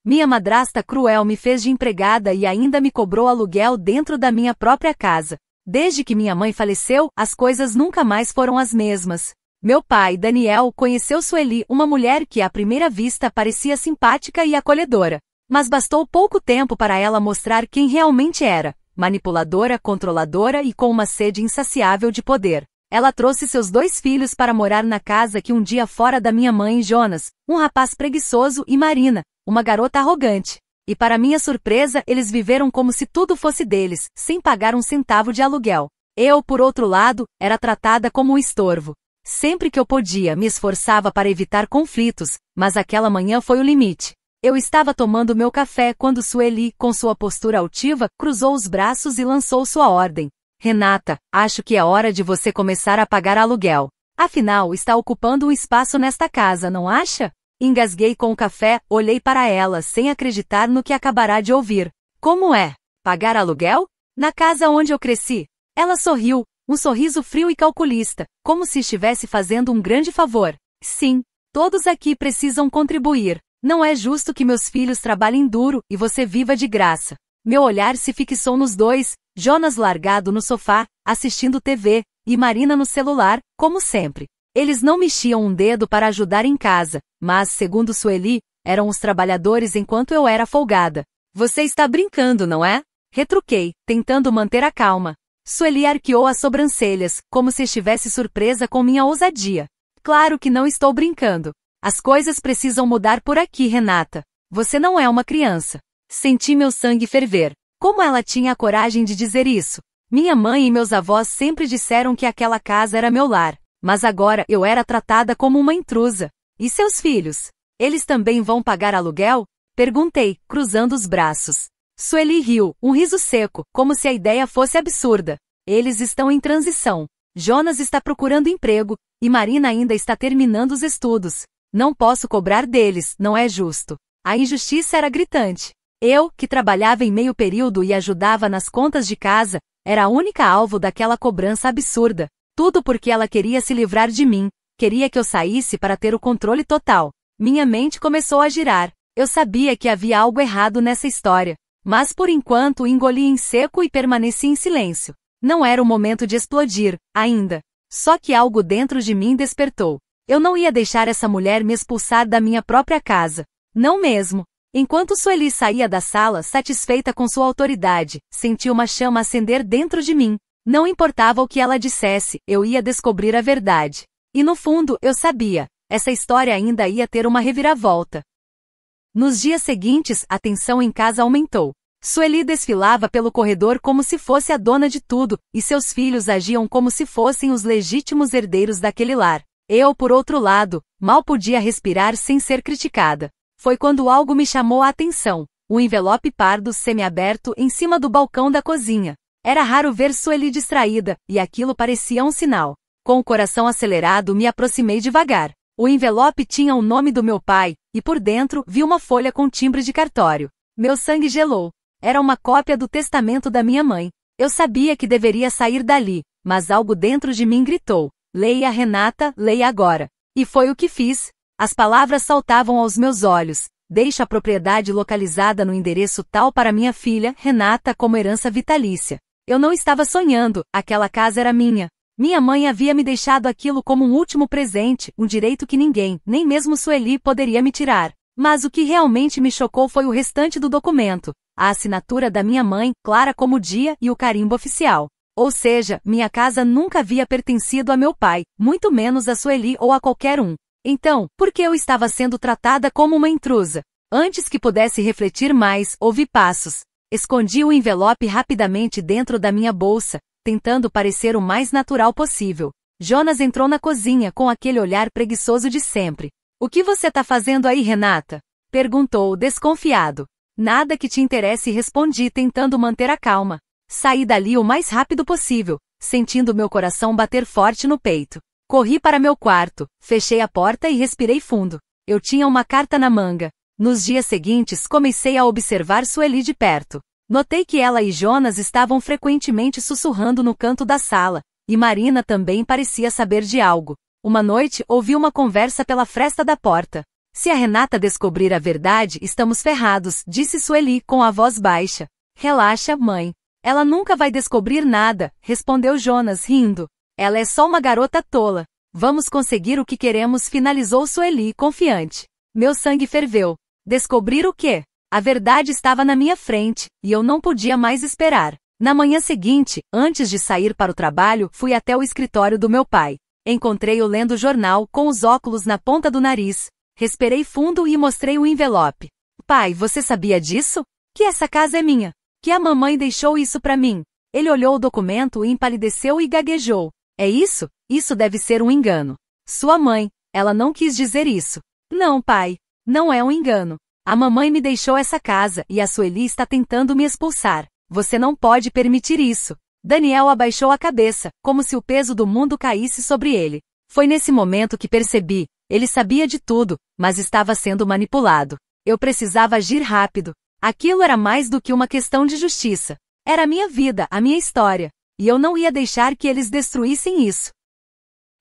Minha madrasta cruel me fez de empregada e ainda me cobrou aluguel dentro da minha própria casa. Desde que minha mãe faleceu, as coisas nunca mais foram as mesmas. Meu pai, Daniel, conheceu Sueli, uma mulher que à primeira vista parecia simpática e acolhedora. Mas bastou pouco tempo para ela mostrar quem realmente era: manipuladora, controladora e com uma sede insaciável de poder. Ela trouxe seus 2 filhos para morar na casa que um dia fora da minha mãe, Jonas, um rapaz preguiçoso, e Marina, uma garota arrogante. E para minha surpresa, eles viveram como se tudo fosse deles, sem pagar um centavo de aluguel. Eu, por outro lado, era tratada como um estorvo. Sempre que eu podia, me esforçava para evitar conflitos, mas aquela manhã foi o limite. Eu estava tomando meu café quando Sueli, com sua postura altiva, cruzou os braços e lançou sua ordem. Renata, acho que é hora de você começar a pagar aluguel. Afinal, está ocupando um espaço nesta casa, não acha? Engasguei com o café, olhei para ela sem acreditar no que acabará de ouvir. Como é? Pagar aluguel? Na casa onde eu cresci? Ela sorriu, um sorriso frio e calculista, como se estivesse fazendo um grande favor. Sim, todos aqui precisam contribuir. Não é justo que meus filhos trabalhem duro e você viva de graça. Meu olhar se fixou nos 2, Jonas largado no sofá, assistindo TV, e Marina no celular, como sempre. Eles não mexiam um dedo para ajudar em casa, mas, segundo Sueli, eram os trabalhadores enquanto eu era folgada. Você está brincando, não é? Retruquei, tentando manter a calma. Sueli arqueou as sobrancelhas, como se estivesse surpresa com minha ousadia. Claro que não estou brincando. As coisas precisam mudar por aqui, Renata. Você não é uma criança. Senti meu sangue ferver. Como ela tinha a coragem de dizer isso? Minha mãe e meus avós sempre disseram que aquela casa era meu lar. Mas agora eu era tratada como uma intrusa. E seus filhos? Eles também vão pagar aluguel? Perguntei, cruzando os braços. Sueli riu, um riso seco, como se a ideia fosse absurda. Eles estão em transição. Jonas está procurando emprego, e Marina ainda está terminando os estudos. Não posso cobrar deles, não é justo. A injustiça era gritante. Eu, que trabalhava em meio período e ajudava nas contas de casa, era a única alvo daquela cobrança absurda. Tudo porque ela queria se livrar de mim, queria que eu saísse para ter o controle total. Minha mente começou a girar. Eu sabia que havia algo errado nessa história. Mas por enquanto engoli em seco e permaneci em silêncio. Não era o momento de explodir, ainda. Só que algo dentro de mim despertou. Eu não ia deixar essa mulher me expulsar da minha própria casa. Não mesmo. Enquanto Sueli saía da sala, satisfeita com sua autoridade, senti uma chama acender dentro de mim. Não importava o que ela dissesse, eu ia descobrir a verdade. E no fundo, eu sabia, essa história ainda ia ter uma reviravolta. Nos dias seguintes, a tensão em casa aumentou. Sueli desfilava pelo corredor como se fosse a dona de tudo, e seus filhos agiam como se fossem os legítimos herdeiros daquele lar. Eu, por outro lado, mal podia respirar sem ser criticada. Foi quando algo me chamou a atenção, um envelope pardo semiaberto em cima do balcão da cozinha. Era raro ver Sueli distraída, e aquilo parecia um sinal. Com o coração acelerado, me aproximei devagar. O envelope tinha o nome do meu pai, e por dentro vi uma folha com timbre de cartório. Meu sangue gelou. Era uma cópia do testamento da minha mãe. Eu sabia que deveria sair dali, mas algo dentro de mim gritou: leia, Renata, leia agora. E foi o que fiz. As palavras saltavam aos meus olhos. Deixo a propriedade localizada no endereço tal para minha filha, Renata, como herança vitalícia. Eu não estava sonhando, aquela casa era minha. Minha mãe havia me deixado aquilo como um último presente, um direito que ninguém, nem mesmo Sueli, poderia me tirar. Mas o que realmente me chocou foi o restante do documento. A assinatura da minha mãe, clara como o dia, e o carimbo oficial. Ou seja, minha casa nunca havia pertencido a meu pai, muito menos a Sueli ou a qualquer um. Então, por que eu estava sendo tratada como uma intrusa? Antes que pudesse refletir mais, ouvi passos. Escondi o envelope rapidamente dentro da minha bolsa, tentando parecer o mais natural possível. Jonas entrou na cozinha com aquele olhar preguiçoso de sempre. O que você tá fazendo aí, Renata? Perguntou, desconfiado. Nada que te interesse, respondi, tentando manter a calma. Saí dali o mais rápido possível, sentindo meu coração bater forte no peito. Corri para meu quarto, fechei a porta e respirei fundo. Eu tinha uma carta na manga. Nos dias seguintes comecei a observar Sueli de perto. Notei que ela e Jonas estavam frequentemente sussurrando no canto da sala, e Marina também parecia saber de algo. Uma noite ouvi uma conversa pela fresta da porta. Se a Renata descobrir a verdade, estamos ferrados, disse Sueli com a voz baixa. Relaxa, mãe. Ela nunca vai descobrir nada, respondeu Jonas rindo. Ela é só uma garota tola. Vamos conseguir o que queremos, finalizou Sueli confiante. Meu sangue ferveu. Descobrir o quê? A verdade estava na minha frente, e eu não podia mais esperar. Na manhã seguinte, antes de sair para o trabalho, fui até o escritório do meu pai. Encontrei-o lendo o jornal, com os óculos na ponta do nariz. Respirei fundo e mostrei o envelope. Pai, você sabia disso? Que essa casa é minha. Que a mamãe deixou isso para mim. Ele olhou o documento e empalideceu e gaguejou. É isso? Isso deve ser um engano. Sua mãe, ela não quis dizer isso. Não, pai. Não é um engano. A mamãe me deixou essa casa e a Sueli está tentando me expulsar. Você não pode permitir isso. Daniel abaixou a cabeça, como se o peso do mundo caísse sobre ele. Foi nesse momento que percebi. Ele sabia de tudo, mas estava sendo manipulado. Eu precisava agir rápido. Aquilo era mais do que uma questão de justiça. Era a minha vida, a minha história. E eu não ia deixar que eles destruíssem isso.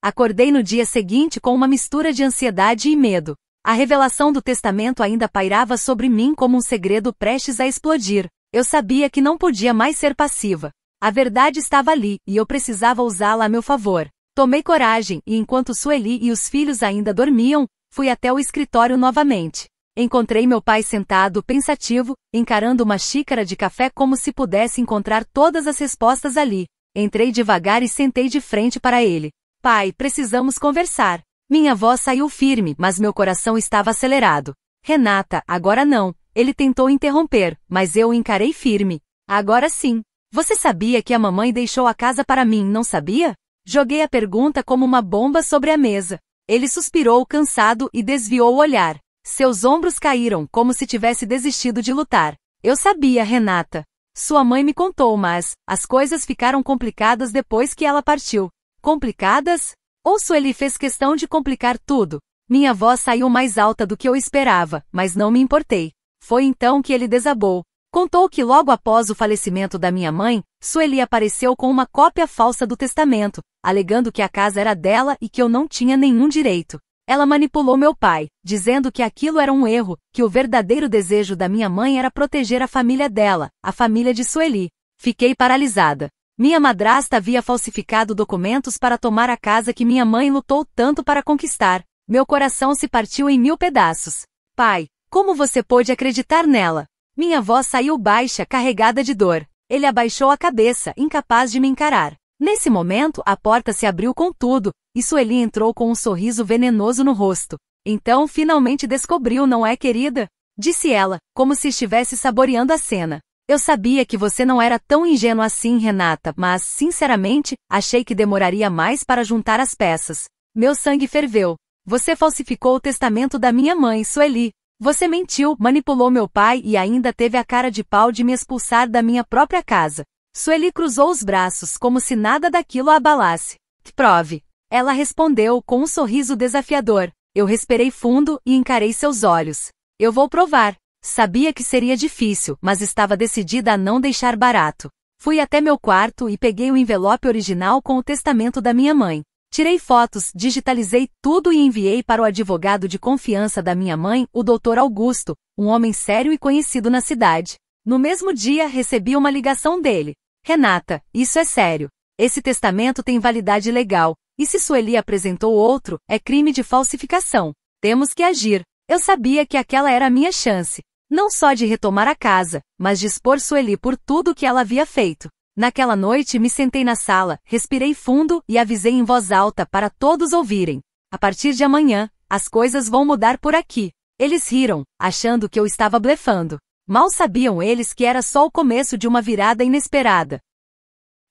Acordei no dia seguinte com uma mistura de ansiedade e medo. A revelação do testamento ainda pairava sobre mim como um segredo prestes a explodir. Eu sabia que não podia mais ser passiva. A verdade estava ali, e eu precisava usá-la a meu favor. Tomei coragem, e enquanto Sueli e os filhos ainda dormiam, fui até o escritório novamente. Encontrei meu pai sentado, pensativo, encarando uma xícara de café como se pudesse encontrar todas as respostas ali. Entrei devagar e sentei de frente para ele. Pai, precisamos conversar. Minha voz saiu firme, mas meu coração estava acelerado. Renata, agora não. Ele tentou interromper, mas eu o encarei firme. Agora sim. Você sabia que a mamãe deixou a casa para mim, não sabia? Joguei a pergunta como uma bomba sobre a mesa. Ele suspirou cansado e desviou o olhar. Seus ombros caíram, como se tivesse desistido de lutar. Eu sabia, Renata. Sua mãe me contou, mas as coisas ficaram complicadas depois que ela partiu. Complicadas? Ou Sueli fez questão de complicar tudo? Minha voz saiu mais alta do que eu esperava, mas não me importei. Foi então que ele desabou. Contou que logo após o falecimento da minha mãe, Sueli apareceu com uma cópia falsa do testamento, alegando que a casa era dela e que eu não tinha nenhum direito. Ela manipulou meu pai, dizendo que aquilo era um erro, que o verdadeiro desejo da minha mãe era proteger a família dela, a família de Sueli. Fiquei paralisada. Minha madrasta havia falsificado documentos para tomar a casa que minha mãe lutou tanto para conquistar. Meu coração se partiu em 1000 pedaços. Pai, como você pôde acreditar nela? Minha voz saiu baixa, carregada de dor. Ele abaixou a cabeça, incapaz de me encarar. Nesse momento, a porta se abriu com tudo, e Sueli entrou com um sorriso venenoso no rosto. Então, finalmente descobriu, não é, querida? Disse ela, como se estivesse saboreando a cena. Eu sabia que você não era tão ingênua assim, Renata, mas, sinceramente, achei que demoraria mais para juntar as peças. Meu sangue ferveu. Você falsificou o testamento da minha mãe, Sueli. Você mentiu, manipulou meu pai e ainda teve a cara de pau de me expulsar da minha própria casa. Sueli cruzou os braços como se nada daquilo a abalasse. Prove. Ela respondeu com um sorriso desafiador. Eu respirei fundo e encarei seus olhos. Eu vou provar. Sabia que seria difícil, mas estava decidida a não deixar barato. Fui até meu quarto e peguei o envelope original com o testamento da minha mãe. Tirei fotos, digitalizei tudo e enviei para o advogado de confiança da minha mãe, o Dr. Augusto, um homem sério e conhecido na cidade. No mesmo dia, recebi uma ligação dele. Renata, isso é sério. Esse testamento tem validade legal, e se Sueli apresentou outro, é crime de falsificação. Temos que agir. Eu sabia que aquela era a minha chance. Não só de retomar a casa, mas de expor Sueli por tudo que ela havia feito. Naquela noite me sentei na sala, respirei fundo e avisei em voz alta para todos ouvirem. A partir de amanhã, as coisas vão mudar por aqui. Eles riram, achando que eu estava blefando. Mal sabiam eles que era só o começo de uma virada inesperada.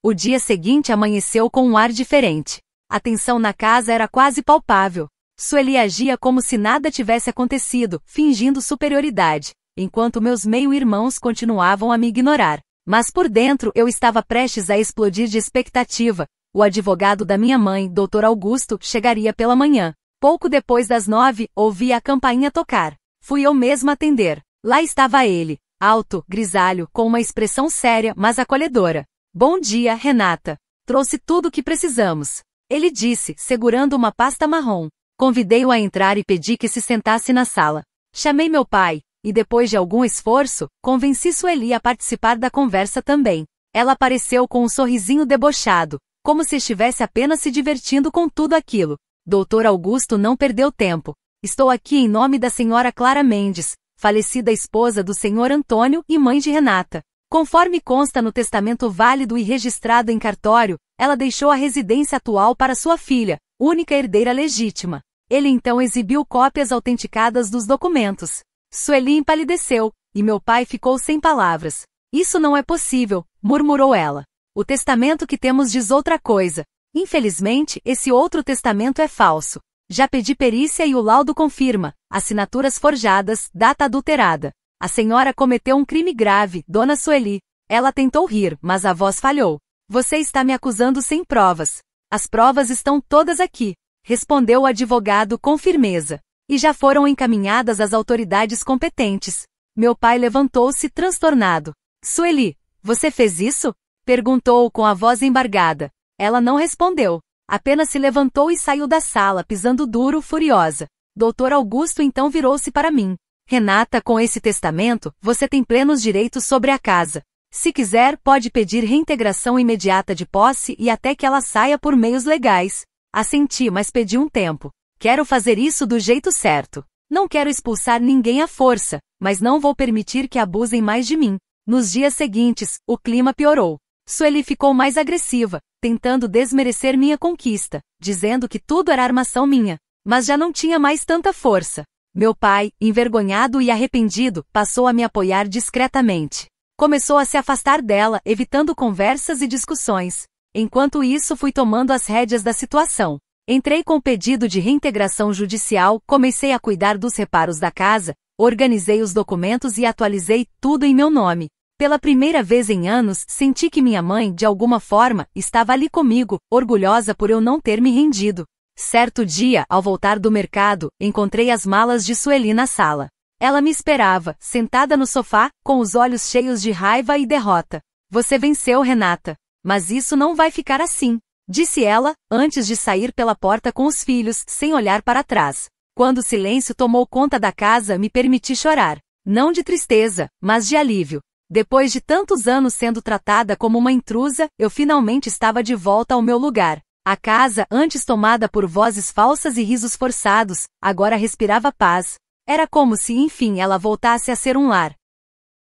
O dia seguinte amanheceu com um ar diferente. A tensão na casa era quase palpável. Sueli agia como se nada tivesse acontecido, fingindo superioridade, enquanto meus meio-irmãos continuavam a me ignorar. Mas por dentro eu estava prestes a explodir de expectativa. O advogado da minha mãe, Dr. Augusto, chegaria pela manhã. Pouco depois das 9, ouvi a campainha tocar. Fui eu mesma atender. Lá estava ele, alto, grisalho, com uma expressão séria, mas acolhedora. Bom dia, Renata. Trouxe tudo o que precisamos. Ele disse, segurando uma pasta marrom. Convidei-o a entrar e pedi que se sentasse na sala. Chamei meu pai, e depois de algum esforço, convenci Sueli a participar da conversa também. Ela apareceu com um sorrisinho debochado, como se estivesse apenas se divertindo com tudo aquilo. Doutor Augusto não perdeu tempo. Estou aqui em nome da senhora Clara Mendes, falecida esposa do senhor Antônio e mãe de Renata. Conforme consta no testamento válido e registrado em cartório, ela deixou a residência atual para sua filha, única herdeira legítima. Ele então exibiu cópias autenticadas dos documentos. Sueli empalideceu, e meu pai ficou sem palavras. Isso não é possível, murmurou ela. O testamento que temos diz outra coisa. Infelizmente, esse outro testamento é falso. Já pedi perícia e o laudo confirma, assinaturas forjadas, data adulterada. A senhora cometeu um crime grave, dona Sueli. Ela tentou rir, mas a voz falhou. Você está me acusando sem provas. As provas estão todas aqui, respondeu o advogado com firmeza. E já foram encaminhadas às autoridades competentes. Meu pai levantou-se transtornado. Sueli, você fez isso? Perguntou com a voz embargada. Ela não respondeu. Apenas se levantou e saiu da sala, pisando duro, furiosa. Doutor Augusto então virou-se para mim. Renata, com esse testamento, você tem plenos direitos sobre a casa. Se quiser, pode pedir reintegração imediata de posse e até que ela saia por meios legais. Assenti, mas pedi um tempo. Quero fazer isso do jeito certo. Não quero expulsar ninguém à força, mas não vou permitir que abusem mais de mim. Nos dias seguintes, o clima piorou. Sueli ficou mais agressiva, tentando desmerecer minha conquista, dizendo que tudo era armação minha, mas já não tinha mais tanta força. Meu pai, envergonhado e arrependido, passou a me apoiar discretamente. Começou a se afastar dela, evitando conversas e discussões. Enquanto isso, fui tomando as rédeas da situação. Entrei com pedido de reintegração judicial, comecei a cuidar dos reparos da casa, organizei os documentos e atualizei tudo em meu nome. Pela primeira vez em anos, senti que minha mãe, de alguma forma, estava ali comigo, orgulhosa por eu não ter me rendido. Certo dia, ao voltar do mercado, encontrei as malas de Sueli na sala. Ela me esperava, sentada no sofá, com os olhos cheios de raiva e derrota. Você venceu, Renata. Mas isso não vai ficar assim, disse ela, antes de sair pela porta com os filhos, sem olhar para trás. Quando o silêncio tomou conta da casa, me permiti chorar. Não de tristeza, mas de alívio. Depois de tantos anos sendo tratada como uma intrusa, eu finalmente estava de volta ao meu lugar. A casa, antes tomada por vozes falsas e risos forçados, agora respirava paz. Era como se, enfim, ela voltasse a ser um lar.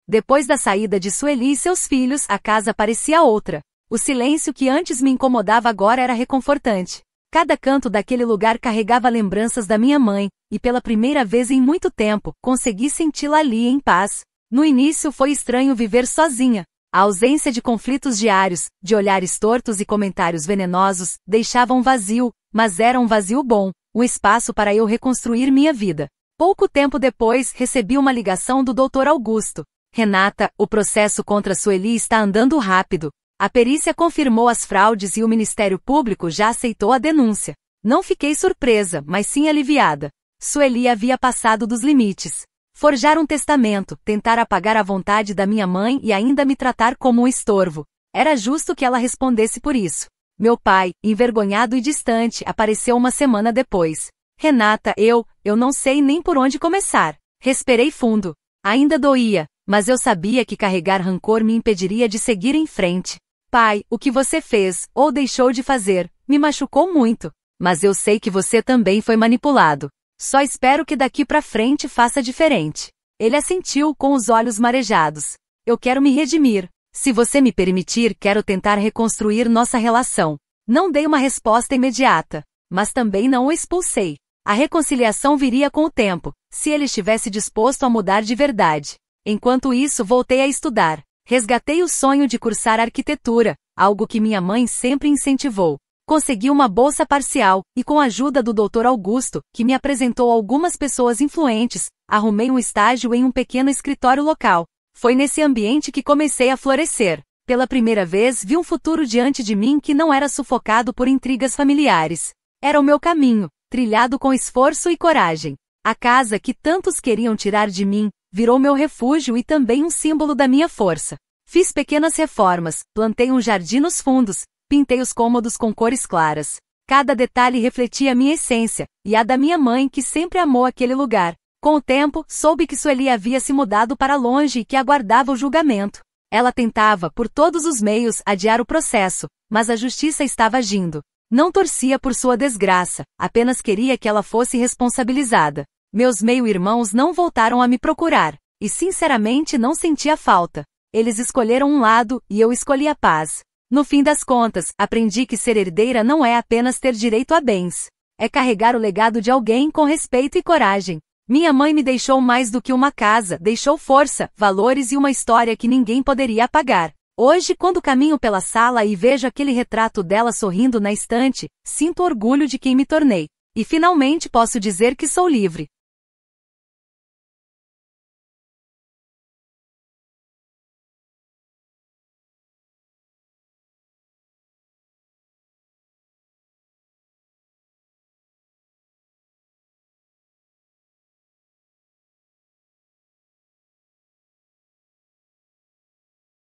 Depois da saída de Sueli e seus filhos, a casa parecia outra. O silêncio que antes me incomodava agora era reconfortante. Cada canto daquele lugar carregava lembranças da minha mãe, e pela primeira vez em muito tempo, consegui senti-la ali em paz. No início foi estranho viver sozinha. A ausência de conflitos diários, de olhares tortos e comentários venenosos, deixava um vazio, mas era um vazio bom, um espaço para eu reconstruir minha vida. Pouco tempo depois, recebi uma ligação do Dr. Augusto. Renata, o processo contra Sueli está andando rápido. A perícia confirmou as fraudes e o Ministério Público já aceitou a denúncia. Não fiquei surpresa, mas sim aliviada. Sueli havia passado dos limites. Forjar um testamento, tentar apagar a vontade da minha mãe e ainda me tratar como um estorvo. Era justo que ela respondesse por isso. Meu pai, envergonhado e distante, apareceu uma semana depois. Renata, eu não sei nem por onde começar. Respirei fundo. Ainda doía, mas eu sabia que carregar rancor me impediria de seguir em frente. Pai, o que você fez, ou deixou de fazer, me machucou muito. Mas eu sei que você também foi manipulado. Só espero que daqui pra frente faça diferente. Ele assentiu com os olhos marejados. Eu quero me redimir. Se você me permitir, quero tentar reconstruir nossa relação. Não dei uma resposta imediata, mas também não o expulsei. A reconciliação viria com o tempo, se ele estivesse disposto a mudar de verdade. Enquanto isso, voltei a estudar. Resgatei o sonho de cursar arquitetura, algo que minha mãe sempre incentivou. Consegui uma bolsa parcial, e com a ajuda do Dr. Augusto, que me apresentou algumas pessoas influentes, arrumei um estágio em um pequeno escritório local. Foi nesse ambiente que comecei a florescer. Pela primeira vez vi um futuro diante de mim que não era sufocado por intrigas familiares. Era o meu caminho, trilhado com esforço e coragem. A casa que tantos queriam tirar de mim, virou meu refúgio e também um símbolo da minha força. Fiz pequenas reformas, plantei um jardim nos fundos, pintei os cômodos com cores claras. Cada detalhe refletia minha essência, e a da minha mãe que sempre amou aquele lugar. Com o tempo, soube que Sueli havia se mudado para longe e que aguardava o julgamento. Ela tentava, por todos os meios, adiar o processo, mas a justiça estava agindo. Não torcia por sua desgraça, apenas queria que ela fosse responsabilizada. Meus meio-irmãos não voltaram a me procurar, e sinceramente não sentia falta. Eles escolheram um lado, e eu escolhi a paz. No fim das contas, aprendi que ser herdeira não é apenas ter direito a bens. É carregar o legado de alguém com respeito e coragem. Minha mãe me deixou mais do que uma casa, deixou força, valores e uma história que ninguém poderia apagar. Hoje, quando caminho pela sala e vejo aquele retrato dela sorrindo na estante, sinto orgulho de quem me tornei. E finalmente posso dizer que sou livre.